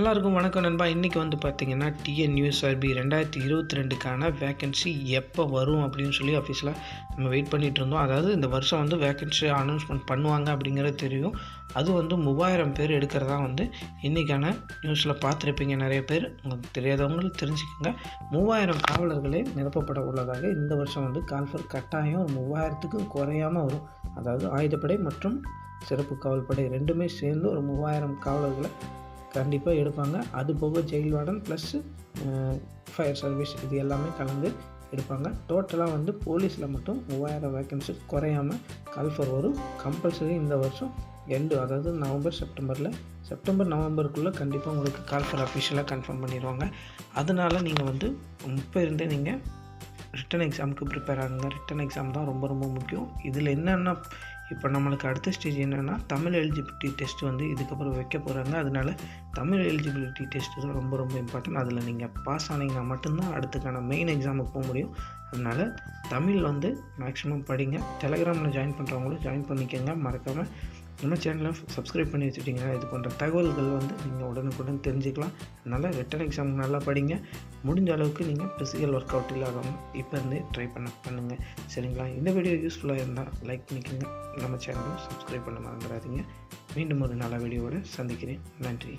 எல்லாருக்கும் வணக்கம் நண்பா. இன்றைக்கி வந்து பார்த்திங்கன்னா TNUSRB 2022க்கான வேக்கன்சி எப்போ வரும் அப்படின்னு சொல்லி அஃபிஷியலாக நம்ம வெயிட் பண்ணிகிட்டு இருந்தோம். அதாவது இந்த வருஷம் வந்து வேக்கன்சி அனௌன்ஸ்மெண்ட் பண்ணுவாங்க அப்படிங்கிறது தெரியும். அது வந்து 3000 பேர் எடுக்கிறதா வந்து இன்றைக்கான நியூஸில் பார்த்துருப்பீங்க. நிறைய பேர் உங்களுக்கு தெரியாதவங்களும் தெரிஞ்சுக்கோங்க. 3000 காவலர்களே நிரப்பப்பட உள்ளதாக இந்த வருஷம் வந்து கால்ஃபர் கட்டாயம் 3000க்கும் குறையாமல் வரும். அதாவது ஆயுதப்படை மற்றும் சிறப்பு காவல்படை ரெண்டுமே சேர்ந்து ஒரு 3000 காவலர்களை கண்டிப்பாக எடுப்பாங்க. அது போக jail warden plus fire service இது எல்லாமே கலந்து எடுப்பாங்க. டோட்டலாக வந்து போலீஸில் மட்டும் 3000 வேக்கன்சி குறையாமல் கால்ஃபர் வரும். கம்பல்சரி இந்த வருஷம் அதாவது செப்டம்பர் நவம்பருக்குள்ளே கண்டிப்பாக உங்களுக்கு கால்ஃபர் அஃபிஷியலாக கன்ஃபார்ம் பண்ணிடுவாங்க. அதனால் நீங்கள் வந்து இப்போ இருந்தே நீங்கள் ரிட்டன் எக்ஸாமுக்கு ப்ரிப்பேர் ஆகுங்க. ரிட்டன் எக்ஸாம் தான் ரொம்ப ரொம்ப முக்கியம். இதில் என்னென்னா இப்போ நம்மளுக்கு அடுத்த ஸ்டேஜ் என்னென்னா தமிழ் எலிஜிபிலிட்டி டெஸ்ட் வந்து இதுக்கப்புறம் வைக்க போகிறாங்க. அதனால் தமிழ் எலிஜிபிலிட்டி டெஸ்ட்டு தான் ரொம்ப ரொம்ப இம்பார்ட்டன்ட். அதில் நீங்கள் பாஸ் ஆனீங்கன்னா மட்டும்தான் அடுத்துக்கான மெயின் எக்ஸாமுக்கு போக முடியும். அதனால் தமிழ் வந்து மேக்ஸிமம் படிங்க. டெலகிராமில் ஜாயின் பண்ணுறவங்களும் ஜாயின் பண்ணிக்கோங்க. மறக்காமல் நம்ம சேனலை சப்ஸ்கிரைப் பண்ணி வச்சுட்டிங்கன்னா இது போன்ற தகவல்கள் வந்து நீங்கள் உடனுக்குடன் தெரிஞ்சுக்கலாம். அதனால் ரிட்டன் எக்ஸாமுக்கு நல்லா படிங்க. முடிஞ்ச அளவுக்கு நீங்கள் ஃபிசிக்கல் ஒர்க் அவுட் இல்லாதவங்க இப்போ இருந்தே ட்ரை பண்ணுங்கள். சரிங்களா? இந்த வீடியோ யூஸ்ஃபுல்லாக இருந்தால் லைக் பண்ணிக்கோங்க. நம்ம சேனலும் சப்ஸ்கிரைப் பண்ண மறந்துடாதீங்க. மீண்டும் ஒரு நல்ல வீடியோவோடு சந்திக்கிறேன். நன்றி.